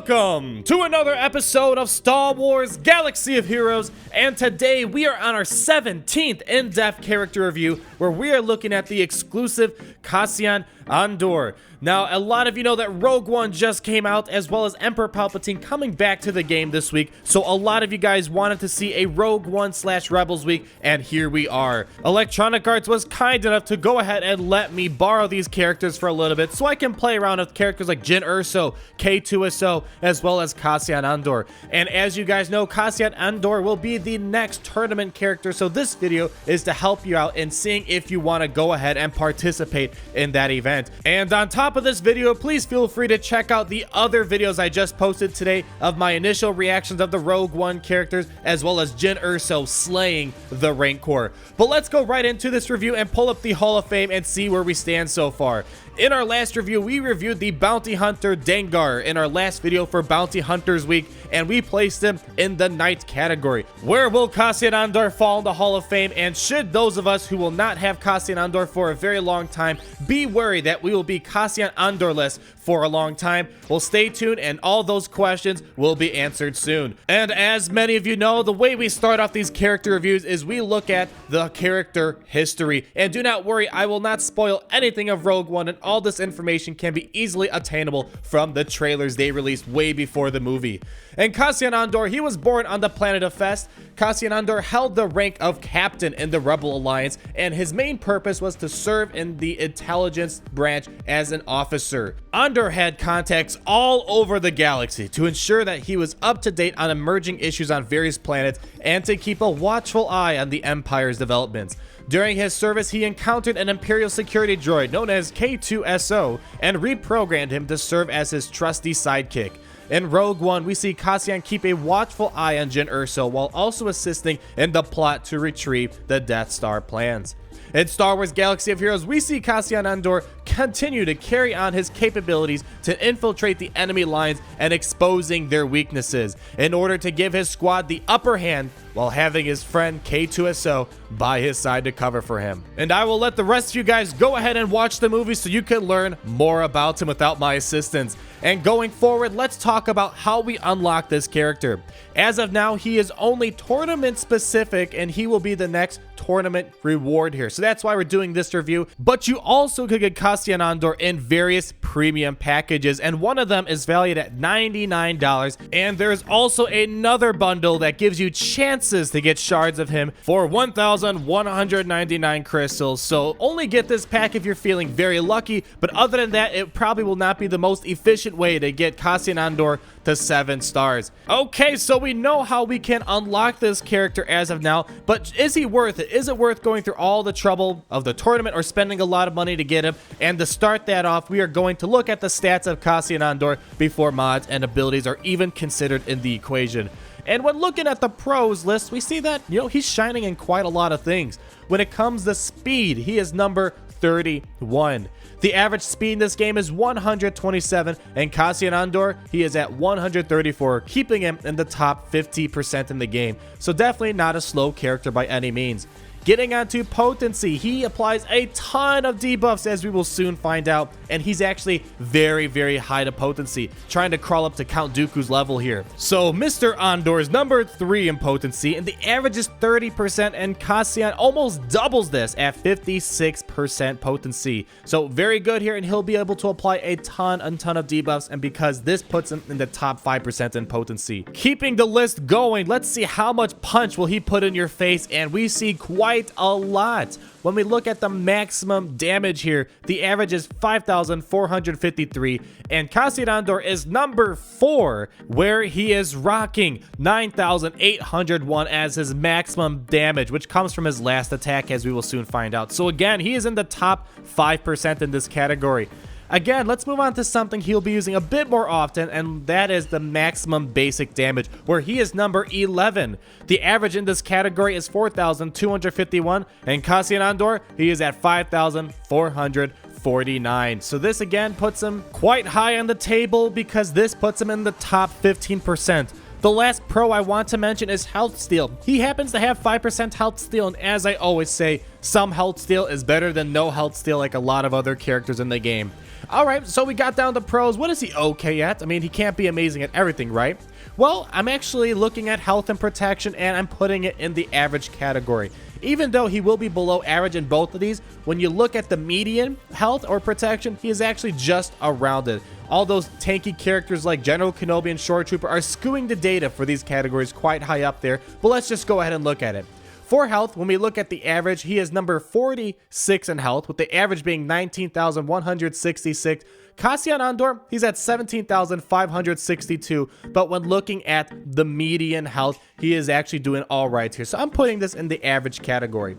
Welcome to another episode of Star Wars Galaxy of Heroes, and today we are on our 17th in-depth character review where we are looking at the exclusive Cassian Andor. Now, a lot of you know that Rogue One just came out, as well as Emperor Palpatine coming back to the game this week, so a lot of you guys wanted to see a Rogue One / Rebels week, and here we are. Electronic Arts was kind enough to go ahead and let me borrow these characters for a little bit so I can play around with characters like Jyn Erso, K2SO, as well as Cassian Andor. And as you guys know, Cassian Andor will be the next tournament character, so this video is to help you out in seeing if you want to go ahead and participate in that event. And on top of this video, please feel free to check out the other videos I just posted today of my initial reactions of the Rogue One characters, as well as Jyn Erso slaying the Rancor. But let's go right into this review and pull up the Hall of Fame and see where we stand so far. In our last review, we reviewed the Bounty Hunter Dengar in our last video for Bounty Hunters Week, and we placed him in the Knight category. Where will Cassian Andor fall in the Hall of Fame, and should those of us who will not have Cassian Andor for a very long time be worried that we will be Cassian Andorless for a long time? Well, stay tuned and all those questions will be answered soon. And as many of you know, the way we start off these character reviews is we look at the character history. And do not worry, I will not spoil anything of Rogue One, and all this information can be easily attainable from the trailers they released way before the movie. And Cassian Andor, he was born on the planet of Fest. Cassian Andor held the rank of captain in the Rebel Alliance, and his main purpose was to serve in the intelligence branch as an officer. Andor had contacts all over the galaxy to ensure that he was up to date on emerging issues on various planets and to keep a watchful eye on the Empire's developments. During his service, he encountered an Imperial security droid known as K2SO and reprogrammed him to serve as his trusty sidekick. In Rogue One, we see Cassian keep a watchful eye on Jyn Erso while also assisting in the plot to retrieve the Death Star plans. In Star Wars Galaxy of Heroes, we see Cassian Andor continue to carry on his capabilities to infiltrate the enemy lines and exposing their weaknesses in order to give his squad the upper hand while having his friend K2SO by his side to cover for him. And I will let the rest of you guys go ahead and watch the movie so you can learn more about him without my assistance. And going forward, let's talk about how we unlock this character. As of now, he is only tournament specific, and he will be the next tournament reward here. So that's why we're doing this review. But you also could get Cassian Andor in various premium packages, and one of them is valued at $99. And there's also another bundle that gives you chances to get shards of him for 1,199 crystals. So only get this pack if you're feeling very lucky, but other than that, it probably will not be the most efficient way to get Cassian Andor to 7 stars. Okay, so we know how we can unlock this character as of now, but is he worth it? Is it worth going through all the trouble of the tournament or spending a lot of money to get him? And to start that off, we are going to look at the stats of Cassian Andor before mods and abilities are even considered in the equation. And when looking at the pros list, we see that, he's shining in quite a lot of things. When it comes to speed, he is number 31. The average speed in this game is 127, and Cassian Andor, he is at 134, keeping him in the top 50% in the game. So definitely not a slow character by any means. Getting onto potency, he applies a ton of debuffs, as we will soon find out, and he's actually very, very high to potency, trying to crawl up to Count Dooku's level here. So Mr. Andor is number 3 in potency, and the average is 30%, and Cassian almost doubles this at 56% potency. So very good here, and he'll be able to apply a ton of debuffs, and because this puts him in the top 5% in potency. Keeping the list going, let's see how much punch will he put in your face, and we see quite a lot. When we look at the maximum damage here, the average is 5,453, and Cassian Andor is number 4, where he is rocking 9,801 as his maximum damage, which comes from his last attack, as we will soon find out. So again, he is in the top 5% in this category. Again, let's move on to something he'll be using a bit more often, and that is the maximum basic damage, where he is number 11. The average in this category is 4,251, and Cassian Andor, he is at 5,449. So this again puts him quite high on the table because this puts him in the top 15%. The last pro I want to mention is health steal. He happens to have 5% health steal, and as I always say, some health steal is better than no health steal like a lot of other characters in the game. Alright, so we got down to pros. What is he okay at? I mean, he can't be amazing at everything, right? Well, I'm actually looking at health and protection, and I'm putting it in the average category. Even though he will be below average in both of these, when you look at the median health or protection, he is actually just around it. All those tanky characters like General Kenobi and Shore Trooper are skewing the data for these categories quite high up there, but let's just go ahead and look at it. For health, when we look at the average, he is number 46 in health, with the average being 19,166. Cassian Andor, he's at 17,562, but when looking at the median health, he is actually doing all right here. So I'm putting this in the average category.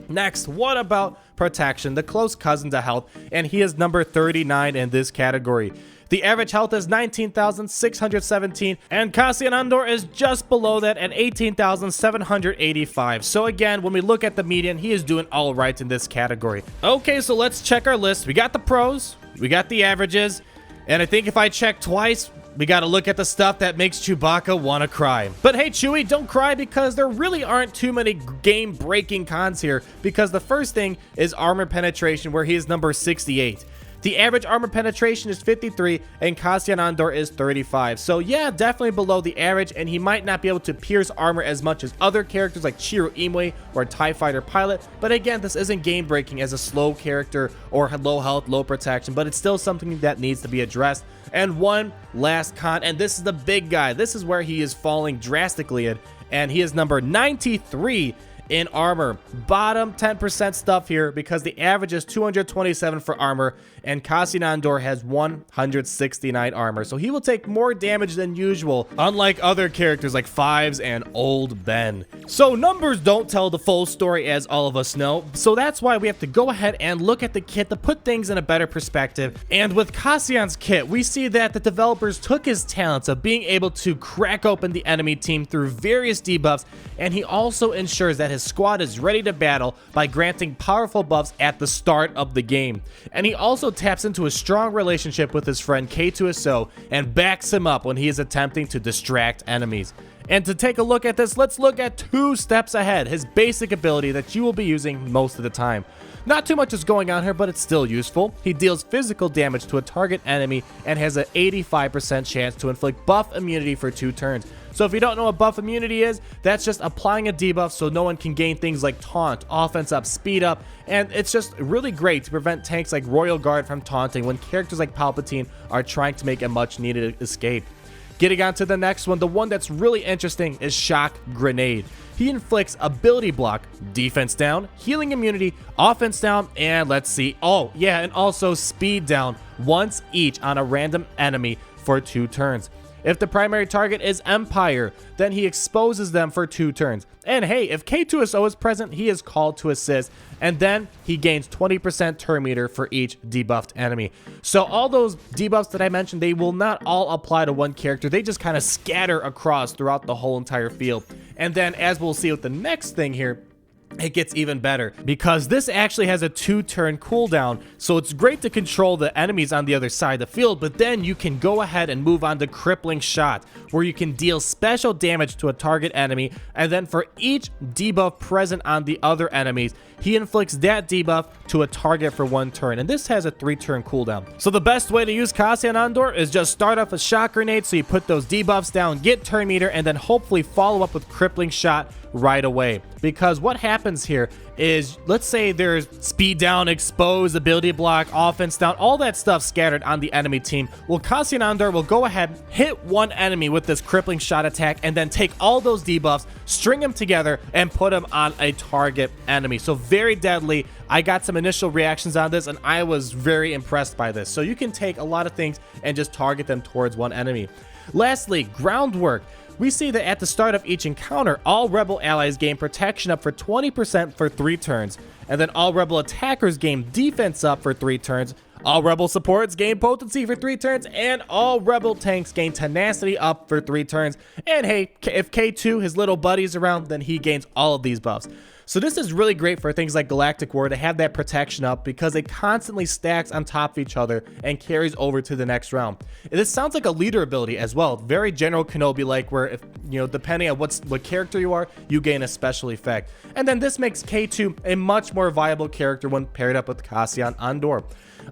Next, what about protection, the close cousin to health, and he is number 39 in this category. The average health is 19,617, and Cassian Andor is just below that at 18,785. So again, when we look at the median, he is doing all right in this category. Okay, so let's check our list. We got the pros, we got the averages, and I think if I check twice, we gotta look at the stuff that makes Chewbacca wanna cry. But hey, Chewie, don't cry, because there really aren't too many game-breaking cons here, because the first thing is armor penetration, where he is number 68. The average armor penetration is 53, and Cassian Andor is 35. So yeah, definitely below the average, and he might not be able to pierce armor as much as other characters like Chiro Imwe or TIE Fighter Pilot. But again, this isn't game breaking as a slow character or low health, low protection, but it's still something that needs to be addressed. And one last con, and this is the big guy. This is where he is falling drastically in, and he is number 93 in armor. Bottom 10% stuff here, because the average is 227 for armor, and Cassian Andor has 169 armor, so he will take more damage than usual, unlike other characters like Fives and Old Ben. So numbers don't tell the full story, as all of us know, so that's why we have to go ahead and look at the kit to put things in a better perspective. And with Cassian's kit, we see that the developers took his talents of being able to crack open the enemy team through various debuffs, and he also ensures that his squad is ready to battle by granting powerful buffs at the start of the game. And he also taps into a strong relationship with his friend K2SO and backs him up when he is attempting to distract enemies. And to take a look at this, let's look at 2 steps ahead, his basic ability that you will be using most of the time. Not too much is going on here, but it's still useful. He deals physical damage to a target enemy and has an 85% chance to inflict buff immunity for 2 turns. So if you don't know what buff immunity is, that's just applying a debuff so no one can gain things like taunt, offense up, speed up, and it's just really great to prevent tanks like Royal Guard from taunting when characters like Palpatine are trying to make a much needed escape. Getting on to the next one, the one that's really interesting is Shock Grenade. He inflicts ability block, defense down, healing immunity, offense down, and let's see, oh yeah, and also speed down once each on a random enemy for 2 turns. If the primary target is Empire, then he exposes them for 2 turns. And hey, if K2SO is present, he is called to assist, and then he gains 20% turn meter for each debuffed enemy. So all those debuffs that I mentioned, they will not all apply to one character. They just kind of scatter across throughout the whole entire field. And then, as we'll see with the next thing here, it gets even better, because this actually has a 2-turn cooldown, so it's great to control the enemies on the other side of the field, but then you can go ahead and move on to Crippling Shot, where you can deal special damage to a target enemy, and then for each debuff present on the other enemies, he inflicts that debuff to a target for 1 turn, and this has a 3-turn cooldown. So the best way to use Cassian Andor is just start off a Shock Grenade, so you put those debuffs down, get turn meter, and then hopefully follow up with Crippling Shot right away. Because what happens here is, let's say there's speed down, expose, ability block, offense down, all that stuff scattered on the enemy team. Well, Cassian Andor will go ahead, hit one enemy with this Crippling Shot attack, and then take all those debuffs, string them together, and put them on a target enemy. So very deadly. I got some initial reactions on this, and I was very impressed by this. So you can take a lot of things and just target them towards one enemy. Lastly, Groundwork. We see that at the start of each encounter, all Rebel allies gain protection up for 20% for 3 turns. And then all rebel attackers gain defense up for 3 turns. All rebel supports gain potency for 3 turns, and all rebel tanks gain tenacity up for 3 turns. And hey, if K2, his little buddy's around, then he gains all of these buffs. So this is really great for things like Galactic War to have that protection up because it constantly stacks on top of each other and carries over to the next round. And this sounds like a leader ability as well, very General Kenobi-like, where if depending on what character you are, you gain a special effect. And then this makes K2 a much more viable character when paired up with Cassian Andor.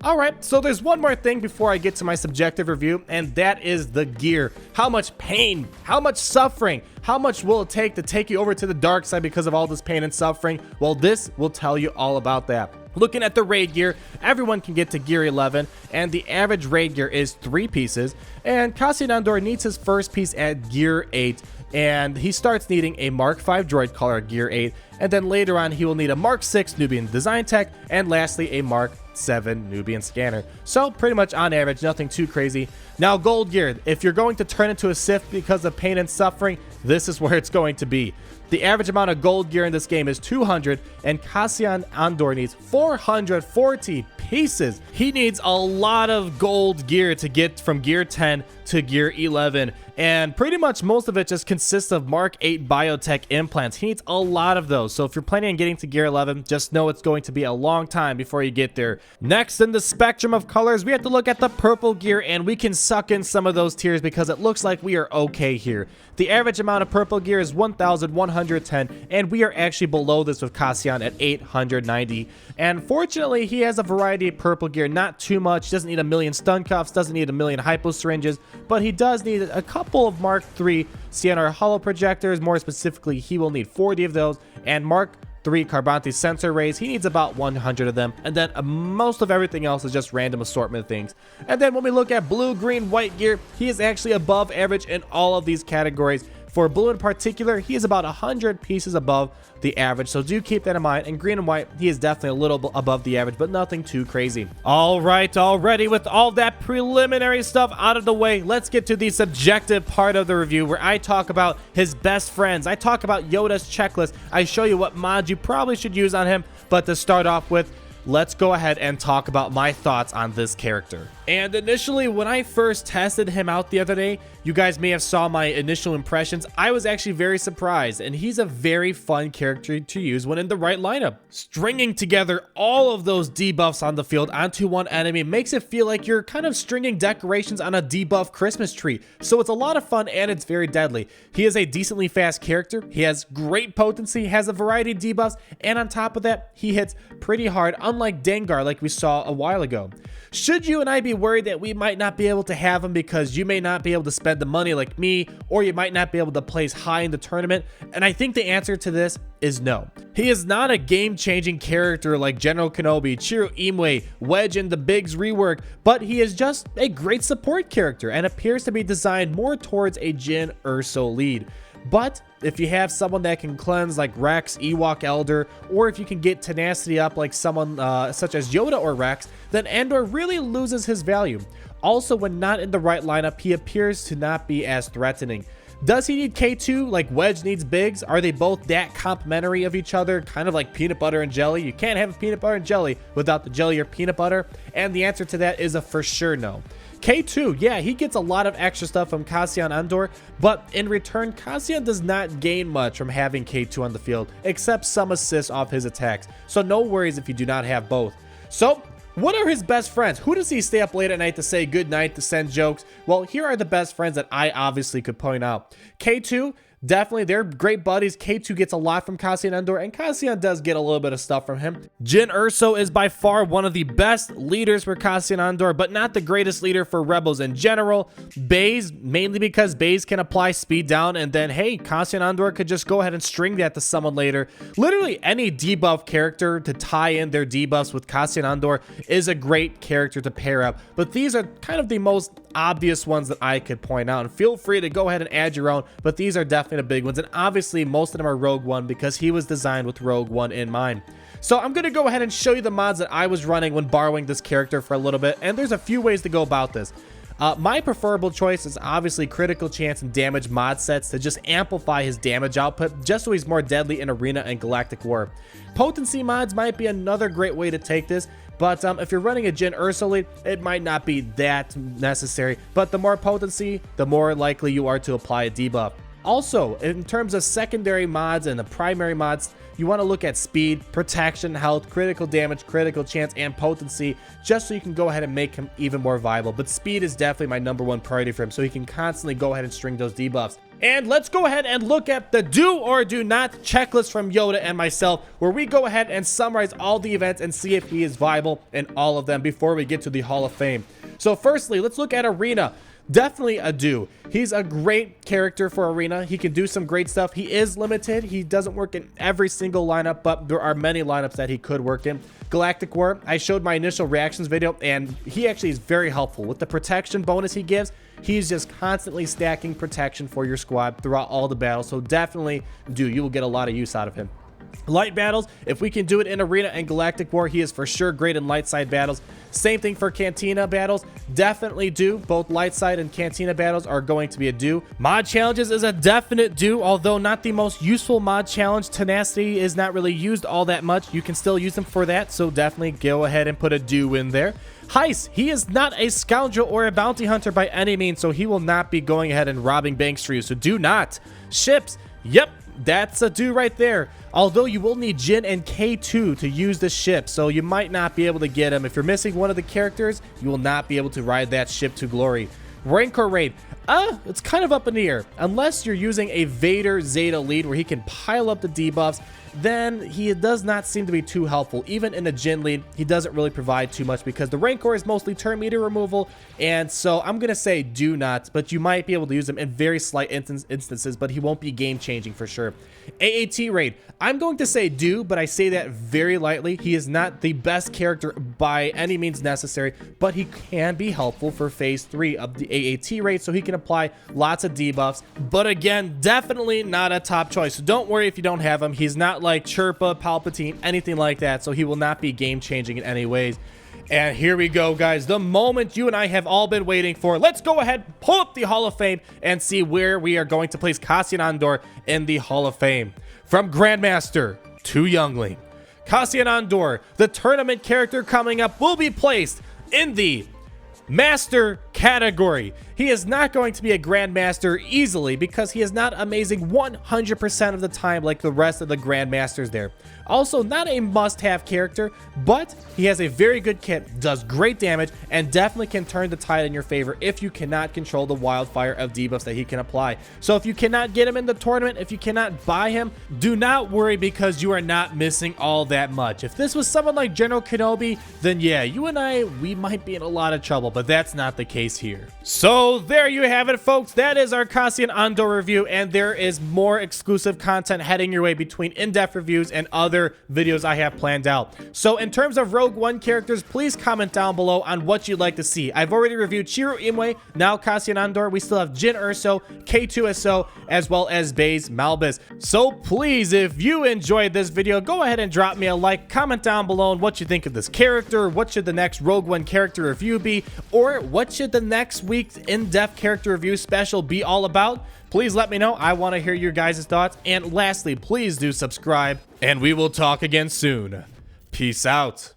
Alright, so there's one more thing before I get to my subjective review, and that is the gear. How much pain, how much suffering, how much will it take to take you over to the dark side because of all this pain and suffering? Well, this will tell you all about that. Looking at the raid gear, everyone can get to gear 11, and the average raid gear is 3 pieces, and Cassian Andor needs his first piece at gear 8, and he starts needing a Mark 5 droid collar at gear 8, and then later on he will need a Mark 6 Nubian design tech, and lastly a Mark 7 Nubian scanner. So pretty much on average, nothing too crazy. Now gold gear, if you're going to turn into a Sith because of pain and suffering, this is where it's going to be. The average amount of gold gear in this game is 200, and Cassian Andor needs 440 pieces. He needs a lot of gold gear to get from gear 10 to gear 11, and pretty much most of it just consists of Mark 8 biotech implants. He needs a lot of those, so if you're planning on getting to gear 11, just know it's going to be a long time before you get there. Next in the spectrum of colors, we have to look at the purple gear, and we can suck in some of those tiers because it looks like we are okay here. The average amount of purple gear is 1,110, and we are actually below this with Cassian at 890. And fortunately, he has a variety of purple gear, not too much. Doesn't need a million stun cuffs, doesn't need a million hypo syringes, but he does need a couple of Mark 3 CNR holo projectors. More specifically, he will need 40 of those, and Mark 3 Carbonite sensor rays, he needs about 100 of them, and then most of everything else is just random assortment of things. And then when we look at blue, green, white gear, he is actually above average in all of these categories. For blue in particular, he is about 100 pieces above the average, so do keep that in mind. And green and white, he is definitely a little above the average, but nothing too crazy. All right, already with all that preliminary stuff out of the way, let's get to the subjective part of the review where I talk about his best friends. I talk about Yoda's checklist. I show you what mods you probably should use on him, but to start off with, let's go ahead and talk about my thoughts on this character. And initially, when I first tested him out the other day, you guys may have saw my initial impressions. I was actually very surprised, and he's a very fun character to use when in the right lineup. Stringing together all of those debuffs on the field onto one enemy makes it feel like you're kind of stringing decorations on a debuff Christmas tree. So it's a lot of fun, and it's very deadly. He is a decently fast character. He has great potency, has a variety of debuffs, and on top of that, he hits pretty hard, unlike Dengar like we saw a while ago. Should you and I be worried that we might not be able to have him because you may not be able to spend the money like me, or you might not be able to place high in the tournament? And I think the answer to this is no. He is not a game-changing character like General Kenobi, Chiro Imwe, Wedge, and the Biggs rework, but he is just a great support character and appears to be designed more towards a Jyn Erso lead. But if you have someone that can cleanse like Rex, Ewok Elder, or if you can get tenacity up like someone such as Yoda or Rex, then Andor really loses his value. Also, when not in the right lineup, he appears to not be as threatening. Does he need K2 like Wedge needs Biggs? Are they both that complementary of each other, kind of like peanut butter and jelly? You can't have peanut butter and jelly without the jelly or peanut butter, and the answer to that is a for sure no. K2, yeah, he gets a lot of extra stuff from Cassian Andor, but in return, Cassian does not gain much from having K2 on the field, except some assists off his attacks, so no worries if you do not have both. So, what are his best friends? Who does he stay up late at night to say goodnight, to send jokes? Well, here are the best friends that I obviously could point out. K2, definitely, they're great buddies. K2 gets a lot from Cassian Andor, and Cassian does get a little bit of stuff from him. Jyn Erso is by far one of the best leaders for Cassian Andor, but not the greatest leader for Rebels in general. Baze, mainly because Baze can apply speed down, and then, hey, Cassian Andor could just go ahead and string that to someone later. Literally, any debuff character to tie in their debuffs with Cassian Andor is a great character to pair up, but these are kind of the most obvious ones that I could point out, and feel free to go ahead and add your own, but these are definitely the big ones, and obviously most of them are Rogue One because he was designed with Rogue One in mind. So I'm going to go ahead and show you the mods that I was running when borrowing this character for a little bit, and there's a few ways to go about this. My preferable choice is obviously critical chance and damage mod sets to just amplify his damage output, just so he's more deadly in Arena and Galactic War. Potency mods might be another great way to take this, but if you're running a Jin Ursa lead, it might not be that necessary, but the more potency, the more likely you are to apply a debuff. Also, in terms of secondary mods and the primary mods, you want to look at speed, protection, health, critical damage, critical chance, and potency, just so you can go ahead and make him even more viable. But speed is definitely my #1 priority for him, so he can constantly go ahead and string those debuffs. And let's go ahead and look at the do or do not checklist from Yoda and myself, where we go ahead and summarize all the events and see if he is viable in all of them before we get to the Hall of Fame. So firstly, let's look at Arena. Definitely a do. He's a great character for Arena. He can do some great stuff. He is limited. He doesn't work in every single lineup, but there are many lineups that he could work in. Galactic War, I showed my initial reactions video, and he actually is very helpful. With the protection bonus he gives, he's just constantly stacking protection for your squad throughout all the battles, so definitely do. You will get a lot of use out of him. Light battles, if we can do it in Arena and Galactic War, he is for sure great in light side battles. Same thing for Cantina battles, definitely do. Both light side and Cantina battles are going to be a do. Mod challenges is a definite do, although not the most useful mod challenge. Tenacity is not really used all that much. You can still use them for that, so definitely go ahead and put a do in there. Heist, he is not a scoundrel or a bounty hunter by any means, so he will not be going ahead and robbing banks for you, so do not. Ships, yep, that's a do right there. Although you will need Jin and K2 to use the ship, so you might not be able to get him. If you're missing one of the characters, you will not be able to ride that ship to glory. Rancor raid, it's kind of up in the air. Unless you're using a Vader Zeta lead where he can pile up the debuffs, then he does not seem to be too helpful. Even in a Jin lead, he doesn't really provide too much because the Rancor is mostly turn meter removal, and so I'm going to say do not, but you might be able to use him in very slight instances, but he won't be game-changing for sure. AAT raid, I'm going to say do, but I say that very lightly. He is not the best character by any means necessary, but he can be helpful for phase 3 of the AAT raid, so he can apply lots of debuffs, but again, definitely not a top choice. So don't worry if you don't have him. He's not like Chirpa, Palpatine, anything like that, so he will not be game-changing in any ways. And here we go, guys, the moment you and I have all been waiting for. Let's go ahead, pull up the Hall of Fame, and see where we are going to place Cassian Andor in the Hall of Fame. From Grandmaster to Youngling, Cassian Andor, the tournament character coming up, will be placed in the Master category. He is not going to be a Grandmaster easily because he is not amazing 100% of the time like the rest of the Grandmasters there. Also, not a must-have character, but he has a very good kit, does great damage, and definitely can turn the tide in your favor if you cannot control the wildfire of debuffs that he can apply. So if you cannot get him in the tournament, if you cannot buy him, do not worry because you are not missing all that much. If this was someone like General Kenobi, then yeah, you and I, we might be in a lot of trouble, but that's not the case here. So there you have it, folks. That is our Cassian Andor review, and there is more exclusive content heading your way between in-depth reviews and other videos I have planned out. So in terms of Rogue One characters, please comment down below on what you'd like to see. I've already reviewed Chiro Imwe, now Cassian Andor. We still have Jin Urso, K2SO, as well as Baze Malbus. So please, if you enjoyed this video, go ahead and drop me a like, comment down below on what you think of this character, what should the next Rogue One character review be, or what should the next week's in-depth character review special be all about. Please let me know. I want to hear your guys' thoughts. And lastly, please do subscribe, and we will talk again soon. Peace out.